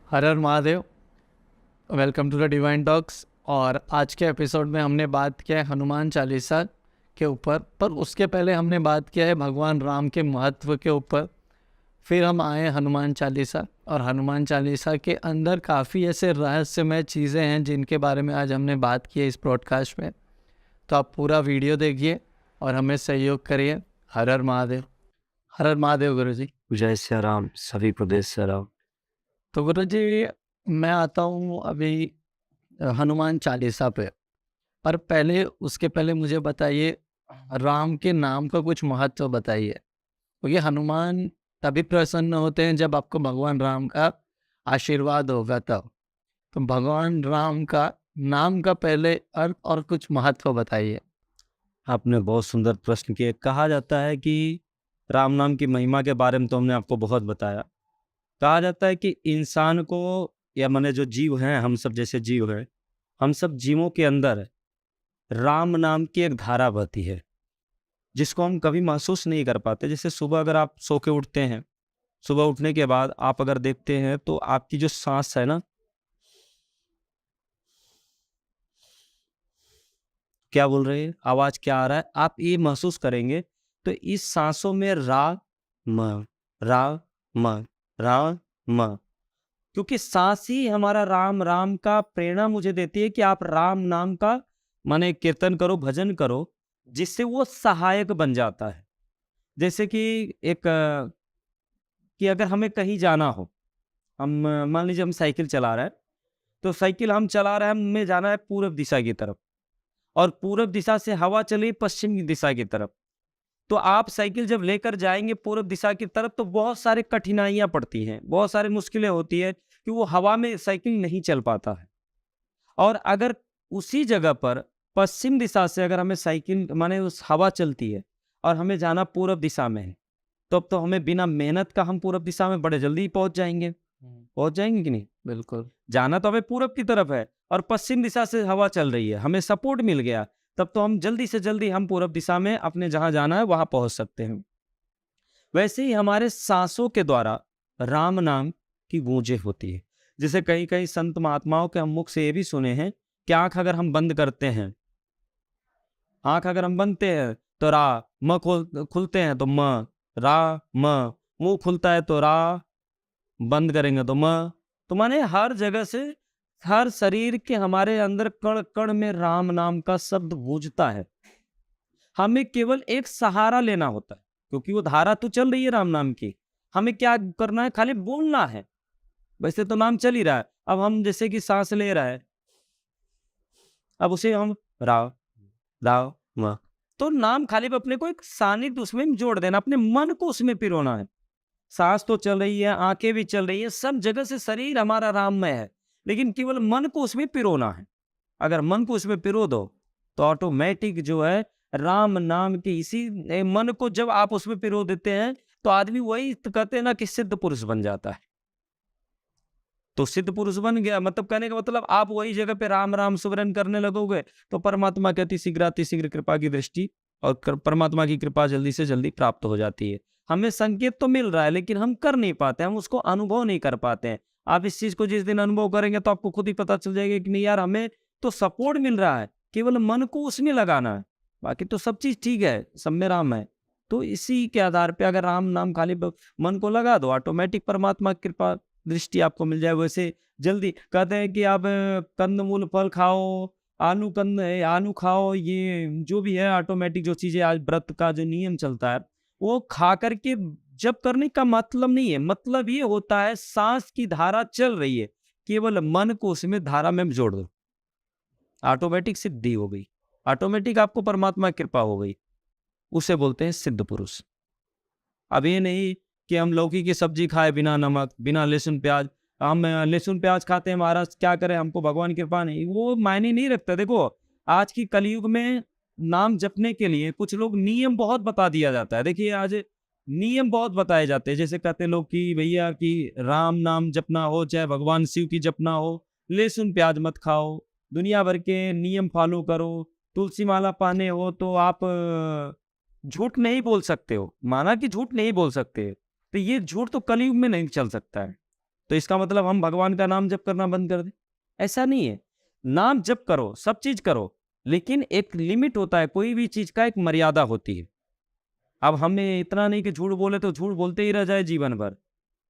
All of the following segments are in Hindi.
Her Har Mahadev. Welcome to the divine talks. और आज के एपिसोड में हमने बात किया है हनुमान चालीसा के ऊपर, पर उसके पहले हमने बात किया है भगवान राम के महत्व के ऊपर। फिर हम आए हनुमान चालीसा, और हनुमान चालीसा के अंदर काफ़ी ऐसे रहस्यमय चीज़ें हैं जिनके बारे में आज हमने बात की है इस ब्रॉडकास्ट में। तो आप पूरा वीडियो देखिए और हमें सहयोग करिए। हर हर महादेव। हर हर महादेव गुरु जी। जय श्री राम, सभी को जय श्री राम। तो गुरु जी, मैं आता हूँ अभी हनुमान चालीसा पे, पर पहले उसके पहले मुझे बताइए राम के नाम का कुछ महत्व बताइए। क्योंकि हनुमान तभी प्रसन्न होते हैं जब आपको भगवान राम का आशीर्वाद होगा तब। तो भगवान राम का नाम का पहले अर्थ और कुछ महत्व बताइए। आपने बहुत सुंदर प्रश्न किया। कहा जाता है कि राम नाम की महिमा के बारे में तो हमने आपको बहुत बताया। कहा जाता है कि इंसान को, या माने जो जीव हैं, हम सब जैसे जीव हैं, हम सब जीवों के अंदर राम नाम की एक धारा बहती है जिसको हम कभी महसूस नहीं कर पाते। जैसे सुबह अगर आप सो के उठते हैं, सुबह उठने के बाद आप अगर देखते हैं तो आपकी जो सांस है ना, क्या बोल रहे हैं, आवाज क्या आ रहा है, आप ये महसूस करेंगे। तो इस सांसों में म रा म रा म, क्योंकि सांस ही हमारा राम राम का प्रेरणा मुझे देती है कि आप राम नाम का माने कीर्तन करो, भजन करो, जिससे वो सहायक बन जाता है। जैसे कि एक कि अगर हमें कहीं जाना हो, हम मान लीजिए हम साइकिल चला रहे हैं, तो साइकिल हम चला रहे हैं, हमें जाना है पूरब दिशा की तरफ, और पूरब दिशा से हवा चली पश्चिम की दिशा की तरफ। तो आप साइकिल जब लेकर जाएंगे पूरब दिशा की तरफ तो बहुत सारी कठिनाइयां पड़ती हैं, बहुत सारी मुश्किलें होती है कि वो हवा में साइकिल नहीं चल पाता है। और अगर उसी जगह पर पश्चिम दिशा से अगर हमें साइकिल माने उस हवा चलती है और हमें जाना पूरब दिशा में है, तो अब तो हमें बिना मेहनत का हम पूरब दिशा में बड़े जल्दी पहुंच जाएंगे। पहुंच जाएंगे कि नहीं? बिल्कुल। जाना तो हमें पूरब की तरफ है और पश्चिम दिशा से हवा चल रही है, हमें सपोर्ट मिल गया, तब तो हम जल्दी से जल्दी हम पूरब दिशा में अपने जहां जाना है वहां पहुंच सकते हैं। वैसे ही हमारे सांसों के द्वारा राम नाम की गूंजें होती है। जैसे कई कई संत महात्माओं के हम मुख से ये भी सुने हैं कि आंख अगर हम बंद करते हैं, आंख अगर हम बंदते हैं तो रा, म खुलते हैं तो म, रा म, मुंह खुलता है तो रा, बंद करेंगे तो म। तो माने हर जगह से, हर शरीर के हमारे अंदर कण कण में राम नाम का शब्द गूंजता है। हमें केवल एक सहारा लेना होता है, क्योंकि वो धारा तो चल रही है राम नाम की। हमें क्या करना है? खाली बोलना है। वैसे तो नाम चल ही रहा है। अब हम जैसे कि सांस ले रहा है, अब उसे हम राव राव म, तो नाम खाली अपने को एक सानिध्य उसमें जोड़ देना, अपने मन को उसमें पिरोना है। सांस तो चल रही है, आंखें भी चल रही है, सब जगह से शरीर हमारा राममय है, लेकिन केवल मन को उसमें पिरोना है। अगर मन को उसमें पिरो दो तो ऑटोमेटिक जो है राम नाम की इसी मन को जब आप उसमें पिरो देते हैं तो आदमी वही तो कहते हैं ना कि सिद्ध पुरुष बन जाता है। तो सिद्ध पुरुष बन गया, मतलब कहने का मतलब आप वही जगह पे राम राम सुमरन करने लगोगे तो परमात्मा की अति शीघ्र कृपा की दृष्टि और परमात्मा की कृपा जल्दी से जल्दी प्राप्त हो जाती है। हमें संकेत तो मिल रहा है लेकिन हम कर नहीं पाते, हम उसको अनुभव नहीं कर पाते हैं। आप इस चीज को जिस दिन अनुभव करेंगे तो आपको खुद ही पता चल जाएगा कि नहीं यार, हमें तो सपोर्ट मिल रहा है, केवल मन को उसमें लगाना है, बाकी तो सब चीज ठीक है, सब में राम है। तो इसी के आधार पे अगर राम नाम खाली मन को लगा दो, ऑटोमेटिक परमात्मा की कृपा दृष्टि आपको मिल जाए। वैसे जल्दी कहते हैं कि आप कंदमूल फल खाओ, आलू खाओ, ये जो भी है ऑटोमेटिक जो चीजें आज व्रत का जो नियम चलता है वो खा करके जब करने का मतलब नहीं है। मतलब ये होता है सांस की धारा चल रही है, केवल मन को उसमें धारा में जोड़ दो, ऑटोमेटिक सिद्धि हो गई, ऑटोमेटिक आपको परमात्मा की कृपा हो गई। उसे बोलते हैं सिद्ध पुरुष। अब ये नहीं कि हम लौकी की सब्जी खाए बिना नमक बिना लहसुन प्याज, हम लहसुन प्याज खाते हैं महाराज क्या करें, हमको भगवान की कृपा नहीं, वो मायने नहीं रखता। देखो आज की कलयुग में नाम जपने के लिए कुछ लोग नियम बहुत बता दिया जाता है। देखिए आज नियम बहुत बताए जाते हैं, जैसे कहते हैं लोग कि भैया कि राम नाम जपना हो चाहे भगवान शिव की जपना हो, लहसुन प्याज मत खाओ, दुनिया भर के नियम फॉलो करो, तुलसी माला पहने हो तो आप झूठ नहीं बोल सकते हो, माना कि झूठ नहीं बोल सकते, तो ये झूठ तो कलयुग में नहीं चल सकता है। तो इसका मतलब हम भगवान का नाम जप करना बंद कर दें? ऐसा नहीं है। नाम जप करो, सब चीज करो, लेकिन एक लिमिट होता है, कोई भी चीज का एक मर्यादा होती है। अब हमें इतना नहीं कि झूठ बोले तो झूठ बोलते ही रह जाए जीवन भर,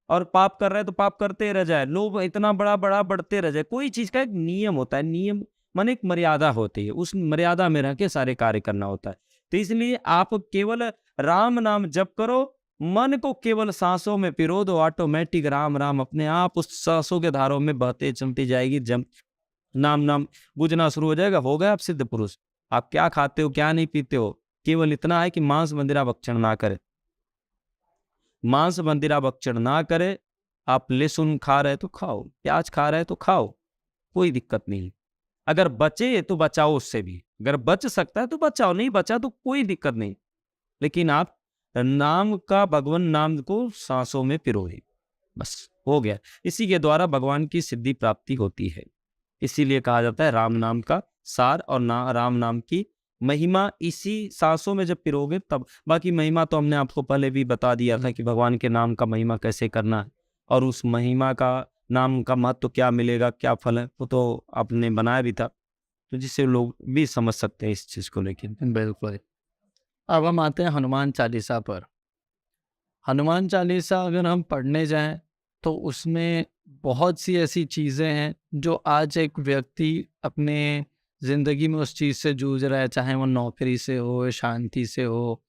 और पाप कर रहे हैं तो पाप करते ही रह जाए, लोभ इतना बड़ा बड़ा बढ़ते रह जाए। कोई चीज का एक नियम होता है, नियम माने एक मर्यादा होती है, उस मर्यादा में रह के सारे कार्य करना होता है। तो इसलिए आप केवल राम नाम जप करो, मन को केवल सांसों में पिरो दो, ऑटोमेटिक राम राम अपने आप उस सांसों के धारों में बहते चलती जाएगी। जब नाम नाम बुझना शुरू हो जाएगा, हो गए आप सिद्ध पुरुष। आप क्या खाते हो क्या नहीं पीते हो, केवल इतना है कि मांस मंदिरा भक्षण ना करे, मांस मंदिरा भक्षण ना करे। आप लहसुन खा रहे तो खाओ, प्याज खा रहे तो खाओ, कोई दिक्कत नहीं। अगर बचे तो बचाओ, उससे भी अगर बच सकता है तो बचाओ, नहीं बचा तो कोई दिक्कत नहीं। लेकिन आप नाम का, भगवान नाम को सांसों में पिरोए, बस हो गया। इसी के द्वारा भगवान की सिद्धि प्राप्ति होती है। इसीलिए कहा जाता है राम नाम का सार और राम नाम की महिमा इसी सांसों में जब पिरोगे तब। बाकी महिमा तो हमने आपको पहले भी बता दिया था कि भगवान के नाम का महिमा कैसे करना है, और उस महिमा का नाम का महत्व तो क्या मिलेगा, क्या फल है, वो तो आपने बनाया भी था, तो जिससे लोग भी समझ सकते हैं इस चीज़ को। लेकिन बिल्कुल। अब हम आते हैं हनुमान चालीसा पर। हनुमान चालीसा अगर हम पढ़ने जाएं तो उसमें बहुत सी ऐसी चीज़ें हैं जो आज एक व्यक्ति अपने ज़िंदगी में उस चीज़ से जूझ रहा है, चाहे वो नौकरी से हो, शांति से हो,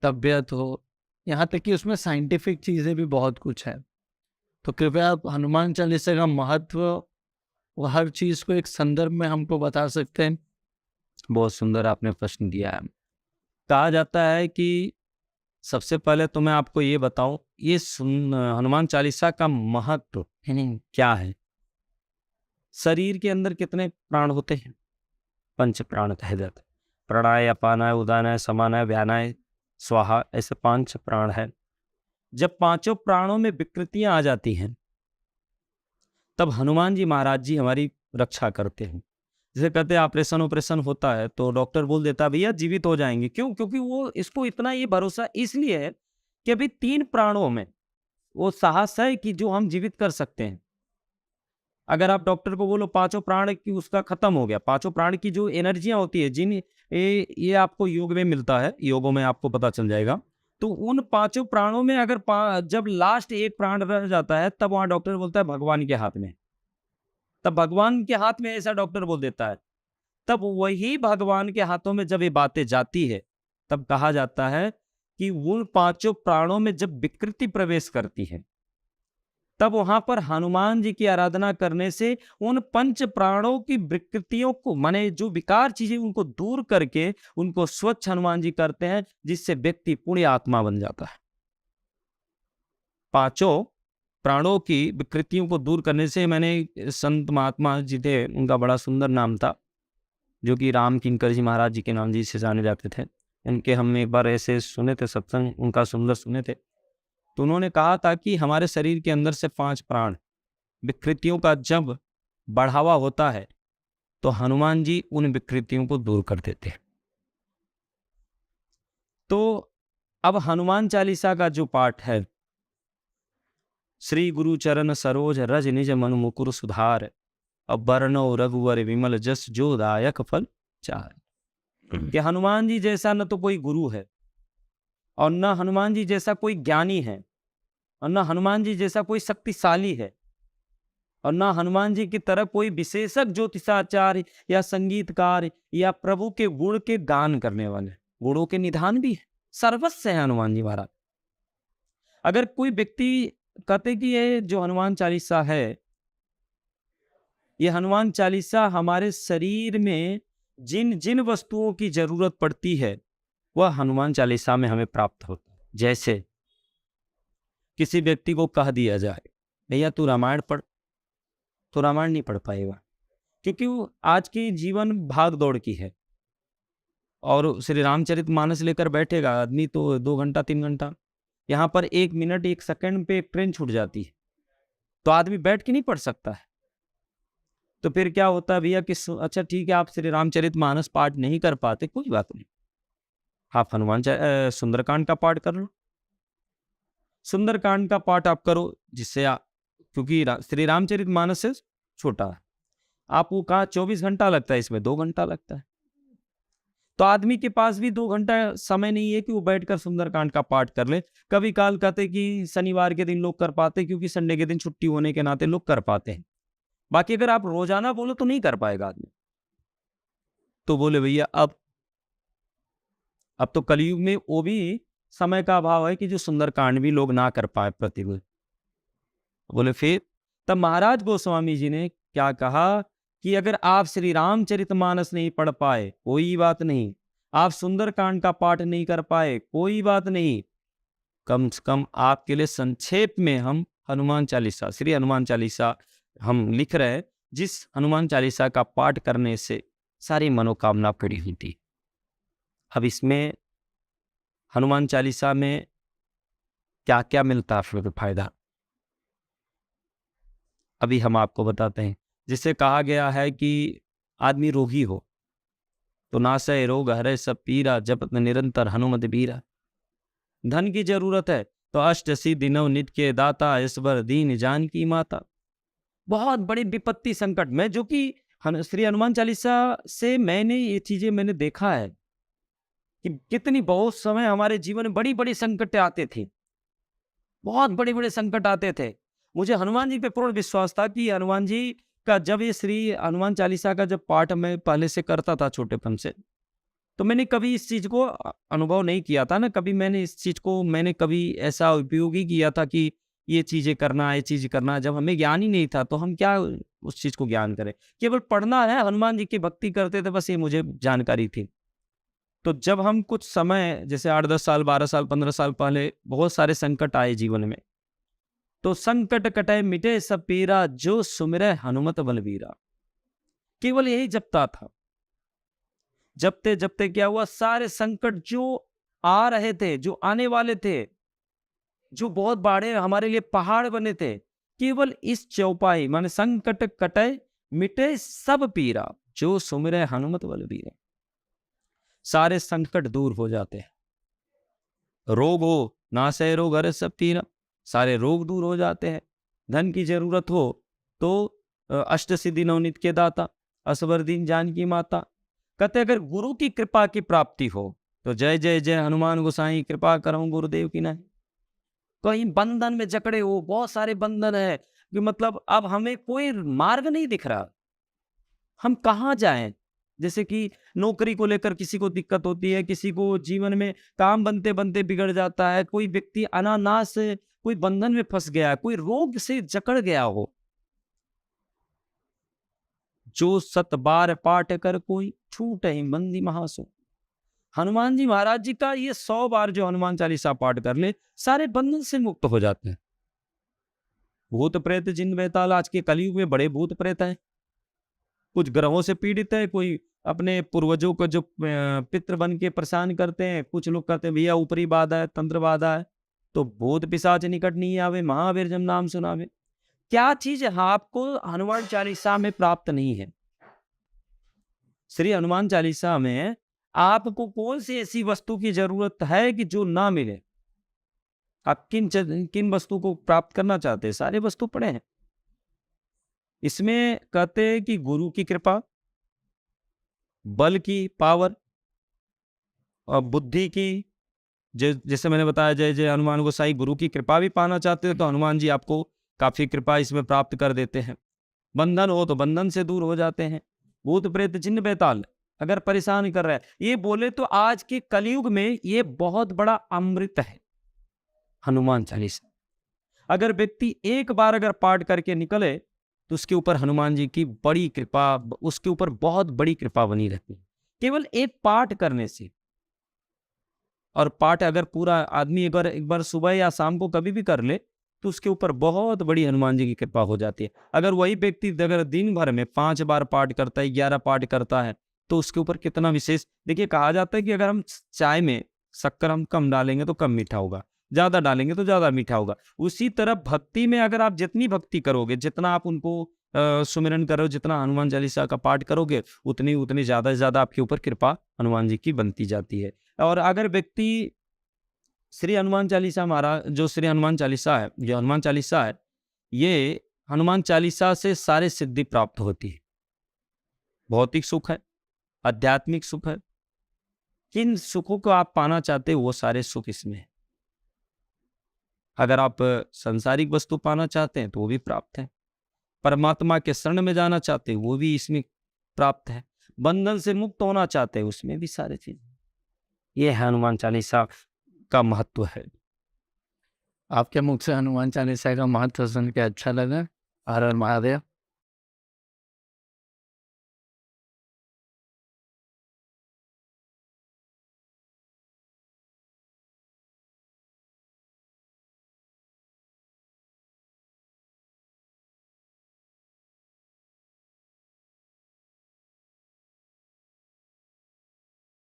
तबीयत हो, यहाँ तक कि उसमें साइंटिफिक चीज़ें भी बहुत कुछ है। तो कृपया आप हनुमान चालीसा का महत्व, वो हर चीज़ को एक संदर्भ में हमको बता सकते हैं? बहुत सुंदर आपने प्रश्न दिया है। कहा जाता है कि सबसे पहले तो मैं आपको ये बताऊं, ये हनुमान चालीसा का महत्व क्या है। शरीर के अंदर कितने प्राण होते हैं? 5 प्राण कहे जाते हैं। प्राणाय, अपानाय, उदानाय, समानाय, व्यानाय, स्वाहा, ऐसे 5 प्राण है। जब पांचों प्राणों में विकृतियां आ जाती हैं, तब हनुमान जी महाराज जी हमारी रक्षा करते हैं। जैसे कहते हैं ऑपरेशन होता है तो डॉक्टर बोल देता है भैया जीवित हो जाएंगे, क्यों? क्योंकि वो इसको इतना ये भरोसा इसलिए है कि अभी 3 प्राणों में वो साहस है कि जो हम जीवित कर सकते हैं। अगर आप डॉक्टर को बोलो 5 प्राण की उसका खत्म हो गया, 5 प्राण की जो एनर्जियां होती है, जिन ये आपको योग में मिलता है, योगों में आपको पता चल जाएगा। तो उन 5 प्राणों में अगर जब लास्ट एक प्राण रह जाता है, तब वहां डॉक्टर बोलता है भगवान के हाथ में, तब भगवान के हाथ में, ऐसा डॉक्टर बोल देता है। तब वही भगवान के हाथों में जब ये बातें जाती है, तब कहा जाता है कि उन 5 प्राणों में जब विकृति प्रवेश करती है, तब वहां पर हनुमान जी की आराधना करने से उन 5 प्राणों की विकृतियों को, माने जो विकार चीजें, उनको दूर करके उनको स्वच्छ हनुमान जी करते हैं, जिससे व्यक्ति पुण्य आत्मा बन जाता है। 5 प्राणों की विकृतियों को दूर करने से, मैंने संत महात्मा जी थे, उनका बड़ा सुंदर नाम था, जो कि राम किंकर जी महाराज जी के नाम जी से जाने जाते थे। इनके हम एक बार ऐसे सुने थे, सत्संग उनका सुंदर सुने थे। तो उन्होंने कहा था कि हमारे शरीर के अंदर से 5 प्राण विकृतियों का जब बढ़ावा होता है, तो हनुमान जी उन विकृतियों को दूर कर देते हैं। तो अब हनुमान चालीसा का जो पाठ है, श्री गुरु चरण सरोज रज निज मनु मुकुर सुधार, अब वर्णो रघुवर विमल जस जो दायक फल चार। कि हनुमान जी जैसा न तो कोई गुरु है, और न हनुमान जी जैसा कोई ज्ञानी है, और न हनुमान जी जैसा कोई शक्तिशाली है, और न हनुमान जी की तरह कोई विशेषज्ञ ज्योतिषाचार्य या संगीतकार या प्रभु के गुण के गान करने वाले, गुणों के निधान भी है, सर्वस्व है हनुमान जी महाराज। अगर कोई व्यक्ति कहते कि ये जो हनुमान चालीसा है, ये हनुमान चालीसा हमारे शरीर में जिन जिन वस्तुओं की जरूरत पड़ती है, वह हनुमान चालीसा में हमें प्राप्त होता है। जैसे किसी व्यक्ति को कह दिया जाए भैया तू रामायण पढ़, तो रामायण नहीं पढ़ पाएगा, क्योंकि वो आज की जीवन भाग दौड़ की है, और श्री रामचरित मानस लेकर बैठेगा आदमी तो 2 घंटा 3 घंटा, यहाँ पर 1 मिनट 1 सेकंड पे एक ट्रेन छूट जाती है, तो आदमी बैठ के नहीं पढ़ सकता है। तो फिर क्या होता है भैया कि अच्छा ठीक है, आप श्री रामचरित मानस पाठ नहीं कर पाते, कोई बात नहीं, आप हनुमान सुंदरकांड का पाठ कर लो। सुंदरकांड का पाठ आप करो, जिससे क्योंकि श्री रामचरितमानस से छोटा है। आपको कहाँ 24 घंटा लगता है, इसमें 2 घंटा लगता है। तो आदमी के पास भी 2 घंटा समय नहीं है कि वो बैठकर सुंदरकांड का पाठ कर ले। कभी काल कहते कि शनिवार के दिन लोग कर पाते, क्योंकि संडे के दिन छुट्टी होने के नाते लोग कर पाते हैं। बाकी अगर आप रोजाना बोलो तो नहीं कर पाएगा आदमी। तो बोले भैया अब तो कलयुग में वो भी समय का अभाव है कि जो सुंदरकांड भी लोग ना कर पाए प्रतिदिन। बोले फिर? तब महाराज गोस्वामी जी ने क्या कहा कि अगर आप श्री रामचरितमानस नहीं पढ़ पाए कोई बात नहीं, आप सुंदरकांड का पाठ नहीं कर पाए कोई बात नहीं, कम से कम आपके लिए संक्षेप में हम हनुमान चालीसा, श्री हनुमान चालीसा हम लिख रहे हैं, जिस हनुमान चालीसा का पाठ करने से सारी मनोकामना पूरी होती। अब इसमें हनुमान चालीसा में क्या क्या मिलता है फिर फायदा, अभी हम आपको बताते हैं। जिसे कहा गया है कि आदमी रोगी हो तो नासय रोग हरे सब पीरा, जपत निरंतर हनुमत बीरा। धन की जरूरत है तो अष्ट सिद्धि नव नित्य के दाता, ईश्वर दीन जानकी माता। बहुत बड़ी विपत्ति संकट में, जो कि श्री हनुमान चालीसा से मैंने ये चीजें मैंने देखा है कि कितनी बहुत समय हमारे जीवन में बड़ी बड़ी संकट आते थे, बहुत बड़े बड़े संकट आते थे। मुझे हनुमान जी पे पूर्ण विश्वास था कि हनुमान जी का जब ये श्री हनुमान चालीसा का जब पाठ मैं पहले से करता था छोटेपन से, तो मैंने कभी इस चीज को अनुभव नहीं किया था ना, कभी मैंने इस चीज को मैंने कभी ऐसा उपयोग ही किया था कि ये चीजें करना, ये चीज करना। जब हमें ज्ञान ही नहीं था तो हम क्या उस चीज को ज्ञान करें, केवल पढ़ना है, हनुमान जी की भक्ति करते थे, बस ये मुझे जानकारी थी। तो जब हम कुछ समय जैसे 8-10 साल 12 साल 15 साल पहले बहुत सारे संकट आए जीवन में, तो संकट कटे मिटे सब पीरा, जो सुमिरै हनुमत बलबीरा, केवल यही जपता था। जपते जपते क्या हुआ, सारे संकट जो आ रहे थे, जो आने वाले थे, जो बहुत बड़े हमारे लिए पहाड़ बने थे, केवल इस चौपाई माने संकट कटे मिटे सब पीरा, जो सुमिरै हनुमत बलबीरा, सारे संकट दूर हो जाते हैं। रोग हो नासै रोग हरे सब पीरा, सारे रोग दूर हो जाते हैं। धन की जरूरत हो तो अष्ट सिद्धि नवनीत के दाता, असवर दीन जानकी माता। कहते अगर गुरु की कृपा की प्राप्ति हो तो जय जय जय हनुमान गोसाई, कृपा करऊं गुरुदेव की नहीं। कहीं बंधन में जकड़े हो, बहुत सारे बंधन है कि मतलब अब हमें कोई मार्ग नहीं दिख रहा, हम कहाँ जाएं। जैसे कि नौकरी को लेकर किसी को दिक्कत होती है, किसी को जीवन में काम बनते बनते बिगड़ जाता है, कोई व्यक्ति अनानास से कोई बंधन में फंस गया है, कोई रोग से जकड़ गया हो, जो 7 बार पाठ कर कोई छूट ही बंदी महासो। हनुमान जी महाराज जी का ये 100 बार जो हनुमान चालीसा पाठ कर ले, सारे बंधन से मुक्त हो जाते हैं। भूत प्रेत जिन बेताल, आज के कलयुग में बड़े भूत प्रेत हैं, कुछ ग्रहों से पीड़ित है, कोई अपने पूर्वजों को जो पितृ बन के परेशान करते हैं, कुछ लोग कहते हैं भैया ऊपरी बाधा है, तंत्र बाधा है, तो भूत पिशाच निकट नहीं आवे, महावीर जब नाम सुनावे। क्या चीज आपको हनुमान चालीसा में प्राप्त नहीं है? श्री हनुमान चालीसा में आपको कौन सी ऐसी वस्तु की जरूरत है कि जो ना मिले? आप किन वस्तु को प्राप्त करना चाहते हैं? सारे वस्तु पड़े हैं। इसमें कहते हैं कि गुरु की कृपा, बल की पावर, और बुद्धि की, जैसे मैंने बताया जय जय हनुमान गोसाई, गुरु की कृपा भी पाना चाहते हो तो हनुमान जी आपको काफी कृपा इसमें प्राप्त कर देते हैं। बंधन हो तो बंधन से दूर हो जाते हैं। भूत प्रेत जिन्न बेताल अगर परेशान कर रहा है, ये बोले तो आज के कलयुग में ये बहुत बड़ा अमृत है हनुमान चालीसा। अगर व्यक्ति एक बार अगर पाठ करके निकले तो उसके ऊपर हनुमान जी की बड़ी कृपा, उसके ऊपर बहुत बड़ी कृपा बनी रहती है, केवल एक पाठ करने से। और पाठ अगर पूरा आदमी अगर एक बार सुबह या शाम को कभी भी कर ले तो उसके ऊपर बहुत बड़ी हनुमान जी की कृपा हो जाती है। अगर वही व्यक्ति अगर दिन भर में 5 बार पाठ करता है, 11 पाठ करता है, तो उसके ऊपर कितना विशेष। देखिए कहा जाता है कि अगर हम चाय में शक्कर हम कम डालेंगे तो कम मीठा होगा, ज्यादा डालेंगे तो ज्यादा मीठा होगा। उसी तरह भक्ति में अगर आप जितनी भक्ति करोगे, जितना आप उनको सुमिरन करो, जितना हनुमान चालीसा का पाठ करोगे, उतनी ज्यादा से ज्यादा आपके ऊपर कृपा हनुमान जी की बनती जाती है। और अगर व्यक्ति श्री हनुमान चालीसा महाराज, जो श्री हनुमान चालीसा है, जो हनुमान चालीसा है, ये हनुमान चालीसा से सारे सिद्धि प्राप्त होती है। भौतिक सुख है, आध्यात्मिक सुख है, किन सुखों को आप पाना चाहते हो वो सारे सुख इसमें है। अगर आप संसारिक वस्तु पाना चाहते हैं तो वो भी प्राप्त है, परमात्मा के शरण में जाना चाहते हैं वो भी इसमें प्राप्त है, बंधन से मुक्त होना चाहते हैं उसमें भी सारे चीज। ये है हनुमान चालीसा का महत्व है। आपके मुख से हनुमान चालीसा का महत्व सुन के अच्छा लगा। हर हर महादेव।